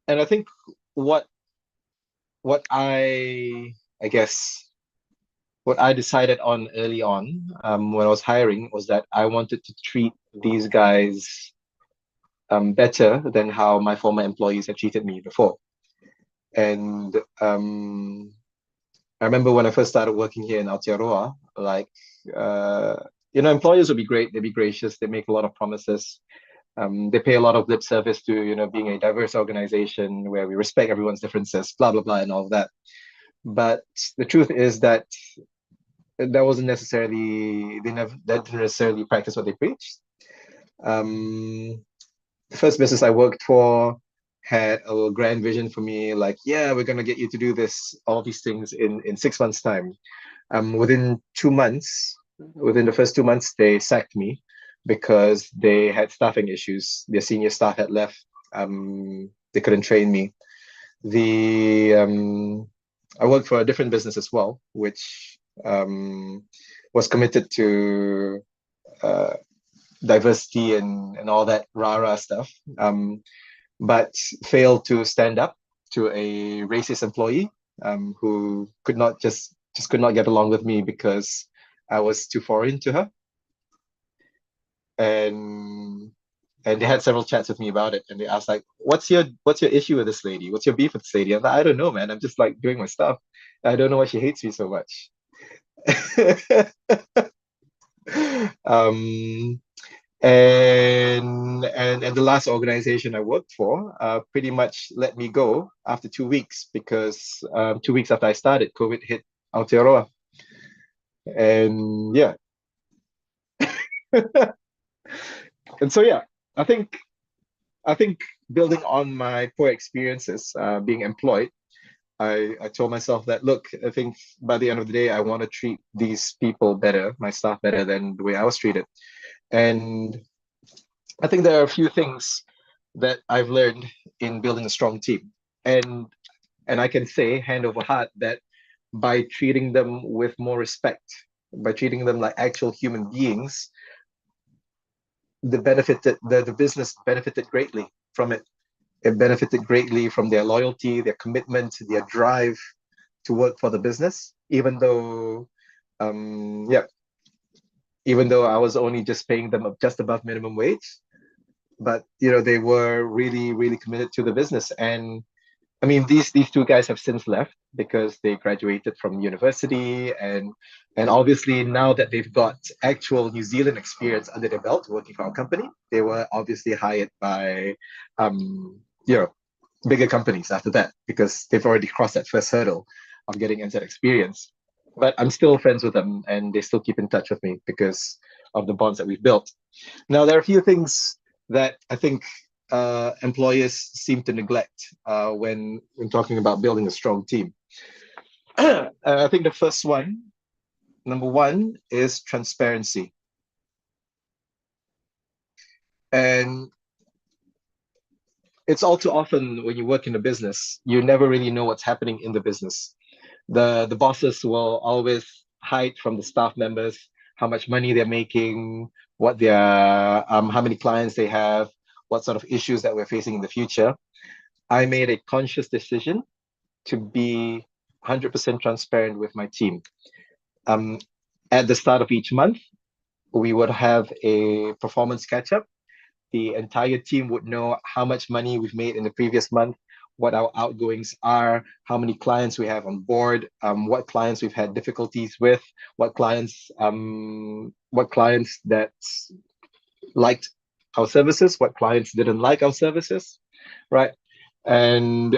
Speaker 2: and I think what what I guess what I decided on early on when I was hiring was that I wanted to treat these guys better than how my former employees had treated me before. And I remember when I first started working here in Aotearoa, like, uh, employers would be great. They'd be gracious. They make a lot of promises. They pay a lot of lip service to, being a diverse organization where we respect everyone's differences, blah, blah, blah, and all of that. But the truth is that that wasn't necessarily they didn't necessarily practice what they preached. The first business I worked for had a grand vision for me, like, yeah, we're gonna get you to do this, all these things in 6 months' time. Within 2 months, within the first 2 months, they sacked me because they had staffing issues. Their senior staff had left. They couldn't train me. The I worked for a different business as well, which was committed to uh, diversity and all that rah-rah stuff, but failed to stand up to a racist employee who could not just could not get along with me because I was too foreign to her. And they had several chats with me about it, and they asked like, what's your issue with this lady? What's your beef with this lady? I'm like, I don't know, man. I'm just like doing my stuff. I don't know why she hates me so much. um and the last organization I worked for pretty much let me go after 2 weeks because 2 weeks after I started, COVID hit Aotearoa. And yeah. And so yeah, I think I think building on my poor experiences being employed, I told myself that, look, I think by the end of the day, I want to treat these people better, my staff better than the way I was treated. And I think there are a few things that I've learned in building a strong team. And I can say hand over heart that by treating them with more respect, by treating them like actual human beings, the business benefited greatly from it. It benefited greatly from their loyalty, their commitment, their drive to work for the business, even though yeah, even though I was only just paying them just above minimum wage. But they were really, really committed to the business. And I mean, these two guys have since left because they graduated from university, and obviously now that they've got actual New Zealand experience under their belt working for our company, they were obviously hired by you know bigger companies after that because they've already crossed that first hurdle of getting NZ experience. But I'm still friends with them, and they still keep in touch with me because of the bonds that we've built. Now, there are a few things that I think employers seem to neglect when talking about building a strong team. I think the first one, number one, is transparency. And it's all too often when you work in a business, you never really know what's happening in the business. The bosses will always hide from the staff members how much money they're making, what their how many clients they have, what sort of issues that we're facing in the future. I made a conscious decision to be 100% transparent with my team. At the start of each month, we would have a performance catch up. The entire team would know how much money we've made in the previous month, what our outgoings are, how many clients we have on board, what clients we've had difficulties with, what clients that liked our services, what clients didn't like our services, right? And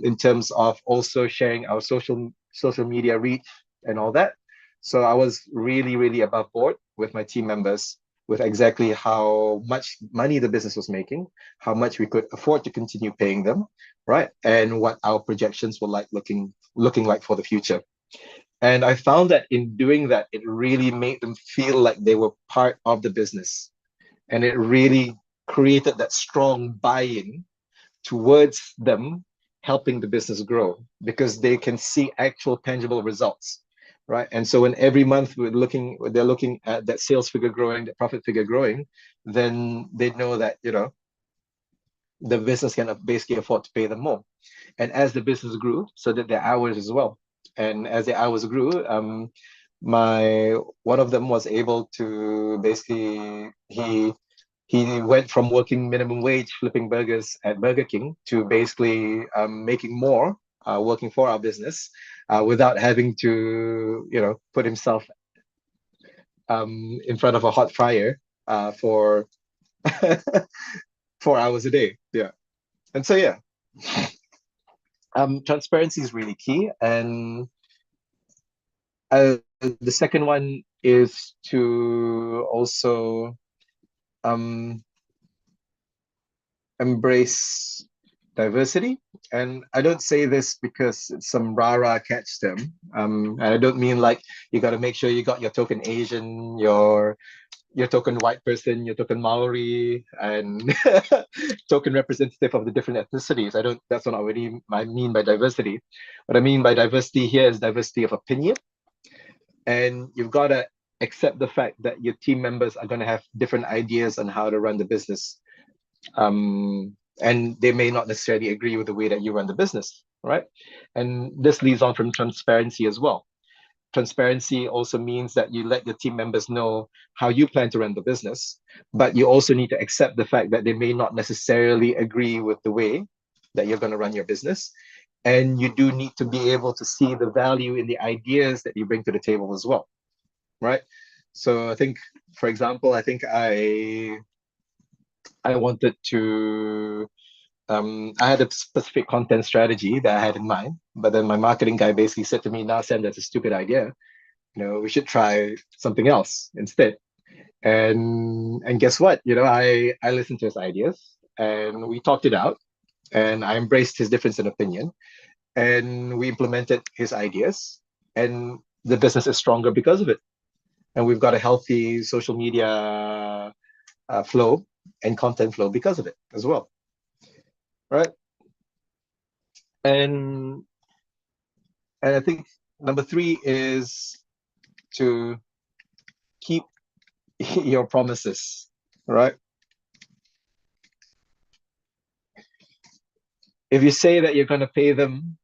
Speaker 2: in terms of also sharing our social media reach and all that. So I was really, really above board with my team members with exactly how much money the business was making, how much we could afford to continue paying them, right? And what our projections were like looking like for the future. And I found that in doing that, it really made them feel like they were part of the business. And it really created that strong buy-in towards them helping the business grow because they can see actual tangible results, right? And so when every month they're looking at that sales figure growing, the profit figure growing, then they know that the business can basically afford to pay them more. And as the business grew, so did their hours as well. And as the hours grew, my one of them was able to basically he went from working minimum wage flipping burgers at Burger King to basically making more working for our business without having to put himself in front of a hot fryer for 4 hours a day. Yeah. And so yeah, transparency is really key. And the second one is to also um, embrace diversity. And I don't say this because it's some rah-rah catch term. And I don't mean like you got to make sure you got your token Asian, your token white person, your token Maori, and token representative of the different ethnicities. I don't. That's not really I mean by diversity. What I mean by diversity here is diversity of opinion, and you've got to accept the fact that your team members are going to have different ideas on how to run the business, and they may not necessarily agree with the way that you run the business, right? And this leads on from transparency as well. Transparency also means that you let your team members know how you plan to run the business, but you also need to accept the fact that they may not necessarily agree with the way that you're going to run your business. And you do need to be able to see the value in the ideas that you bring to the table as well, right? So I think, for example, I wanted to I had a specific content strategy that I had in mind, but then my marketing guy basically said to me, "Nah, Sam, that's a stupid idea. We should try something else instead." And guess what? I listened to his ideas and we talked it out, and I embraced his difference in opinion, and we implemented his ideas, and the business is stronger because of it. And we've got a healthy social media flow and content flow because of it as well, right? And and I think number three is to keep your promises, right? If you say that you're going to pay them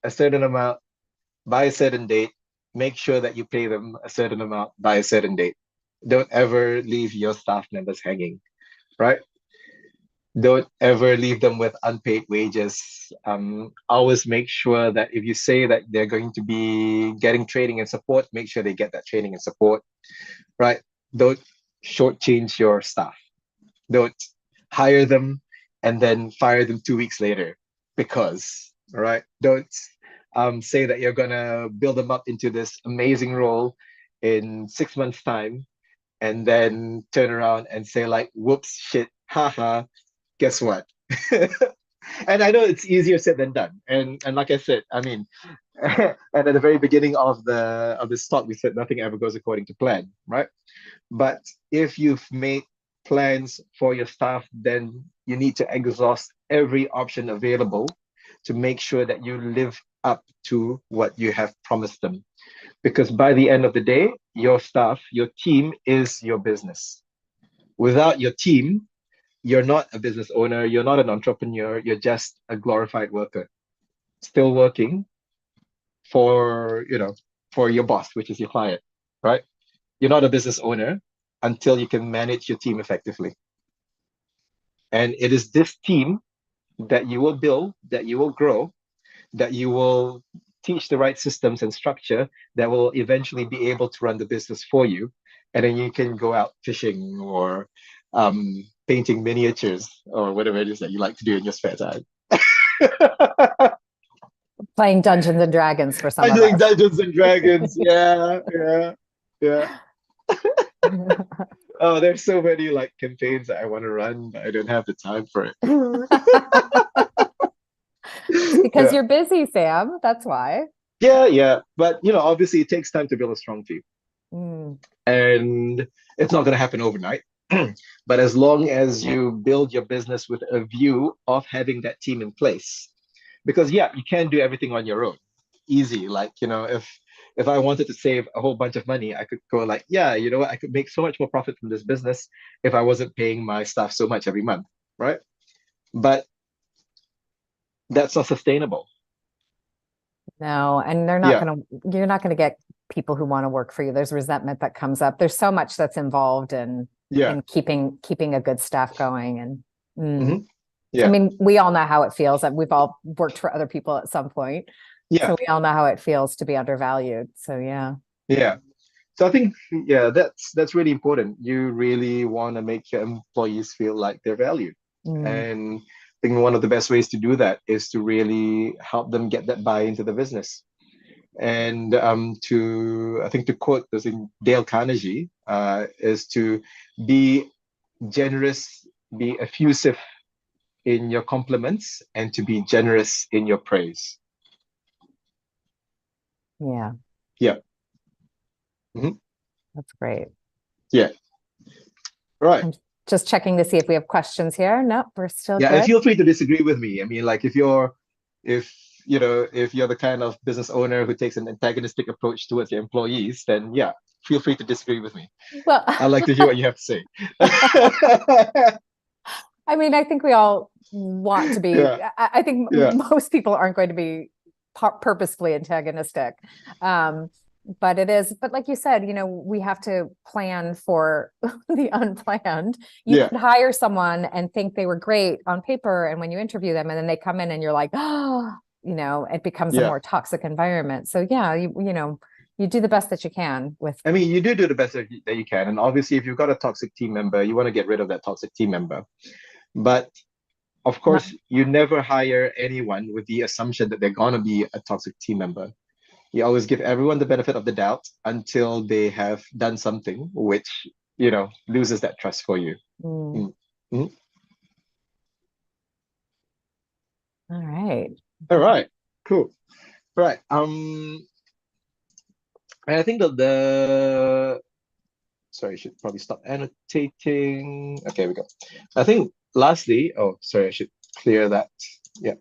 Speaker 2: a certain amount by a certain date, make sure that you pay them a certain amount by a certain date. Don't ever leave your staff members hanging, right? Don't ever leave them with unpaid wages. Always make sure that if you say that they're going to be getting training and support, make sure they get that training and support, right? Don't shortchange your staff. Don't hire them and then fire them 2 weeks later because, right? Don't say that you're gonna build them up into this amazing role in 6 months' time and then turn around and say like, "Whoops, shit, haha, guess what?" And I know it's easier said than done. And like I said, I mean, and at the very beginning of this talk, we said nothing ever goes according to plan, right? But if you've made plans for your staff, then you need to exhaust every option available to make sure that you live up to what you have promised them. Because by the end of the day, your staff, your team is your business. Without your team, you're not a business owner, you're not an entrepreneur, you're just a glorified worker, still working for, for your boss, which is your client, right? You're not a business owner until you can manage your team effectively. And it is this team that you will build, that you will grow, that you will teach the right systems and structure that will eventually be able to run the business for you. And then you can go out fishing or painting miniatures or whatever it is that you like to do in your spare time.
Speaker 1: Playing Dungeons and Dragons for some
Speaker 2: I'm
Speaker 1: of
Speaker 2: doing
Speaker 1: us.
Speaker 2: Dungeons and Dragons. Yeah, yeah, yeah. Oh, there's so many like campaigns that I want to run, but I don't have the time for it.
Speaker 1: Because
Speaker 2: Yeah.
Speaker 1: you're busy, Sam. That's why.
Speaker 2: Yeah. But obviously it takes time to build a strong team.
Speaker 1: Mm.
Speaker 2: And it's not gonna happen overnight. But as long as you build your business with a view of having that team in place, because yeah, you can't do everything on your own. Easy, like if I wanted to save a whole bunch of money, I could go like, yeah, you know what, I could make so much more profit from this business if I wasn't paying my staff so much every month, right? But that's not sustainable.
Speaker 1: No, and
Speaker 2: Yeah,
Speaker 1: you're not gonna get people who want to work for you. There's resentment that comes up. There's so much that's involved
Speaker 2: yeah,
Speaker 1: in keeping a good staff going. And
Speaker 2: hmm
Speaker 1: I
Speaker 2: yeah,
Speaker 1: mean, we all know how it feels, and we've all worked for other people at some point.
Speaker 2: yeah,
Speaker 1: So we all know how it feels to be undervalued. So yeah.
Speaker 2: yeah. So I think, yeah, that's really important. You really want to make your employees feel like they're valued.
Speaker 1: Mm.
Speaker 2: And I think one of the best ways to do that is to really help them get that buy into the business. And I think to quote this in Dale Carnegie, is to be generous, be effusive in your compliments, and to be generous in your praise.
Speaker 1: Yeah,
Speaker 2: Yeah. Mhm.
Speaker 1: that's great.
Speaker 2: Yeah. Right.
Speaker 1: I'm just checking to see if we have questions here. No, we're still
Speaker 2: Yeah, and
Speaker 1: good.
Speaker 2: feel free to disagree with me. I mean, like if if you're the kind of business owner who takes an antagonistic approach towards your employees, then yeah, feel free to disagree with me.
Speaker 1: Well,
Speaker 2: I'd like to hear what you have to say.
Speaker 1: I mean, I think we all want to be,
Speaker 2: Yeah,
Speaker 1: I think
Speaker 2: yeah,
Speaker 1: most people aren't going to be purposefully antagonistic. But it is, but like you said, we have to plan for the unplanned. You
Speaker 2: yeah,
Speaker 1: could hire someone and think they were great on paper, and when you interview them, and then they come in and you're like, oh, it becomes a
Speaker 2: yeah.
Speaker 1: more toxic environment. So yeah, you do the best that you can with.
Speaker 2: I mean, you do the best that you can, and obviously, if you've got a toxic team member, you want to get rid of that toxic team member. But of
Speaker 1: Not,
Speaker 2: course, you never hire anyone with the assumption that they're gonna be a toxic team member. You always give everyone the benefit of the doubt until they have done something which, loses that trust for you.
Speaker 1: mm,
Speaker 2: Mm. Mm.
Speaker 1: all right.
Speaker 2: All right, cool. Right. And I think that sorry, I should probably stop annotating. Okay, we go. I think lastly, oh, sorry, I should clear that. Yeah.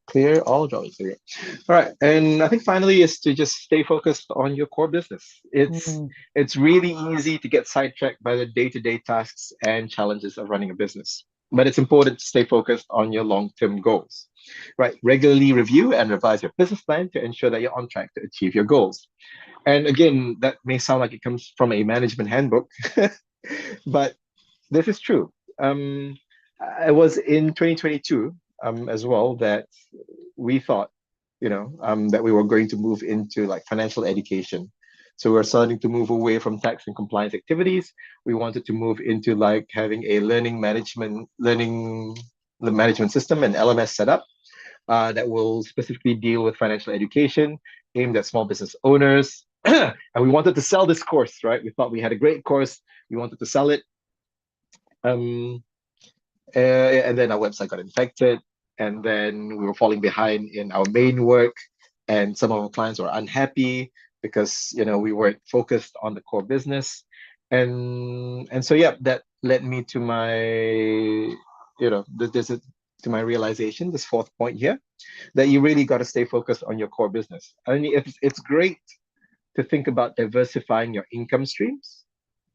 Speaker 2: Clear all drawings. There. All right, and I think finally is to just stay focused on your core business.
Speaker 1: Mm,
Speaker 2: It's really easy to get sidetracked by the day-to-day tasks and challenges of running a business, but it's important to stay focused on your long-term goals. Right, regularly review and revise your business plan to ensure that you're on track to achieve your goals. And again, that may sound like it comes from a management handbook, but this is true. I was in 2022 as well that we thought, that we were going to move into like financial education. So we're starting to move away from tax and compliance activities. We wanted to move into like having a learning the management system and LMS setup that will specifically deal with financial education aimed at small business owners. And we wanted to sell this course, right? We thought we had a great course. We wanted to sell it. Um, and then our website got infected, and then we were falling behind in our main work, and some of our clients were unhappy because we weren't focused on the core business, and so yeah, that led me to my this is to my realization, this fourth point here, that you really got to stay focused on your core business. I mean, it's great to think about diversifying your income streams.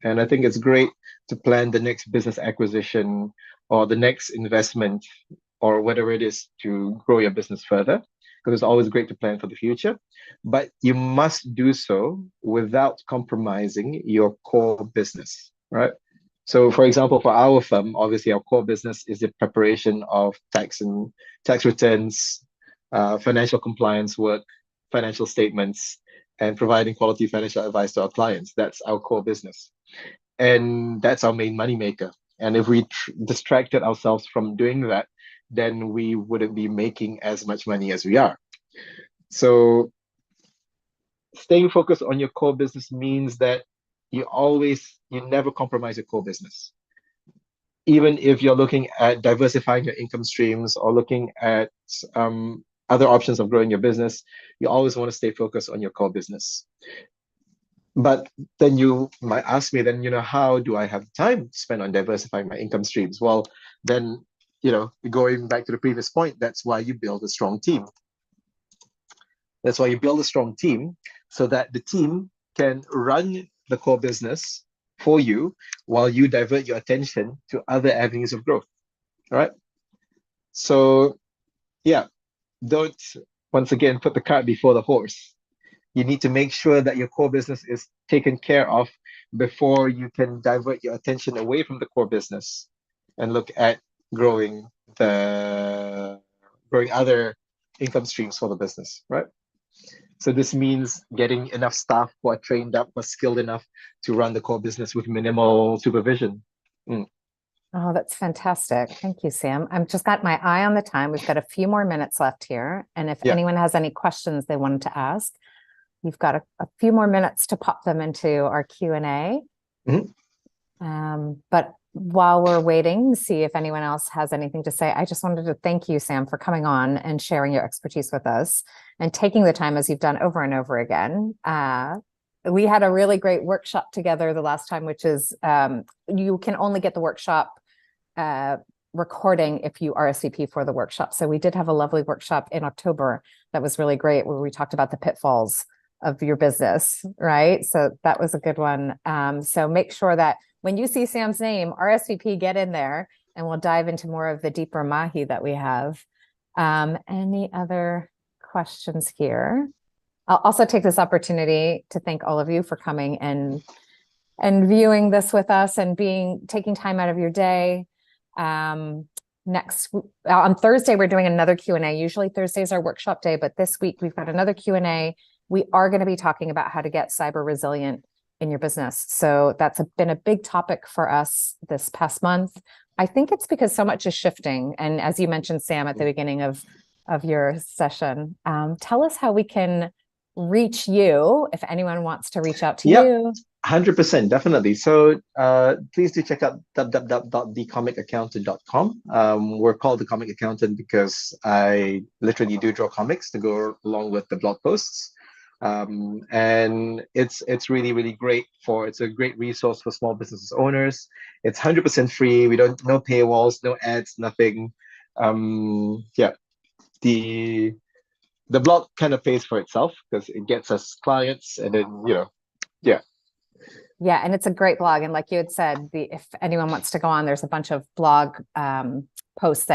Speaker 2: And I think it's great to plan the next business acquisition or the next investment or whatever it is to grow your business further, because it's always great to plan for the future. But you must do so without compromising your core business, right? So, for example, for our firm, obviously our core business is the preparation of tax returns, financial compliance work, financial statements, and providing quality financial advice to our clients. That's our core business, and that's our main moneymaker. And if we distracted ourselves from doing that, then we wouldn't be making as much money as we are. So staying focused on your core business means that you never compromise your core business. Even if you're looking at diversifying your income streams or looking at other options of growing your business, you always want to stay focused on your core business. But then you might ask me, then, how do I have time to spend on diversifying my income streams? Well, then, going back to the previous point, that's why you build a strong team. That's why you build a strong team, so that the team can run the core business for you while you divert your attention to other avenues of growth. All right. So, yeah, don't once again put the cart before the horse. You need to make sure that your core business is taken care of before you can divert your attention away from the core business and look at growing other income streams for the business, right? So this means getting enough staff who are trained up or skilled enough to run the core business with minimal supervision. Mm.
Speaker 1: Oh, that's fantastic. Thank you, Sam. I've just got my eye on the time. We've got a few more minutes left here. And if
Speaker 2: Yeah.
Speaker 1: anyone has any questions they wanted to ask, you've got a few more minutes to pop them into our Q&A.
Speaker 2: Mhm.
Speaker 1: But while we're waiting to see if anyone else has anything to say, I just wanted to thank you, Sam, for coming on and sharing your expertise with us and taking the time as you've done over and over again. We had a really great workshop together the last time, which is you can only get the workshop recording if you RSVP for the workshop. So we did have a lovely workshop in October that was really great, where we talked about the pitfalls of your business, right? So that was a good one. So make sure that when you see Sam's name, RSVP, get in there, and we'll dive into more of the deeper mahi that we have. Any other questions here? I'll also take this opportunity to thank all of you for coming and viewing this with us and taking time out of your day. On Thursday, we're doing another Q&A. Usually Thursdays are workshop day, but this week we've got another Q&A. We are going to be talking about how to get cyber resilient in your business. So that's been a big topic for us this past month. I think it's because so much is shifting. And as you mentioned, Sam, at the beginning of your session, tell us how we can reach you if anyone wants to reach out to you.
Speaker 2: 100%, definitely. So please do check out www.thecomicaccountant.com. We're called The Comic Accountant because I literally do draw comics to go along with the blog posts. And it's really, really great it's a great resource for small business owners. It's 100% free. No paywalls, no ads, nothing. The blog kind of pays for itself because it gets us clients, and then
Speaker 1: Yeah, and it's a great blog. And like you had said, if anyone wants to go on, there's a bunch of blog posts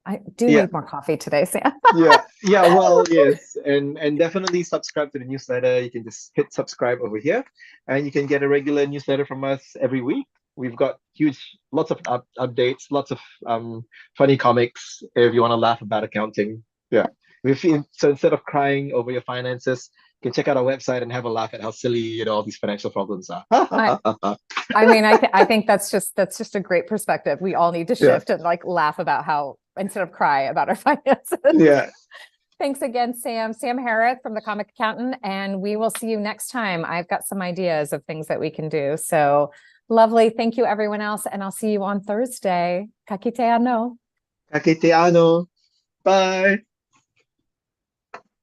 Speaker 1: I need more coffee today, Sam.
Speaker 2: Well, yes, and definitely subscribe to the newsletter. You can just hit subscribe over here, and you can get a regular newsletter from us every week. We've got lots of updates, lots of funny comics if you want to laugh about accounting. So instead of crying over your finances, you can check out our website and have a laugh at how silly all these financial problems are.
Speaker 1: I think that's just a great perspective. We all need to shift and laugh about how, instead of cry about our finances.
Speaker 2: Yeah.
Speaker 1: Thanks again, Sam. Sam Harith from The Comic Accountant, and we will see you next time. I've got some ideas of things that we can do. So lovely. Thank you, everyone else, and I'll see you on Thursday. Ka kite ano.
Speaker 2: Ka kite ano. Bye.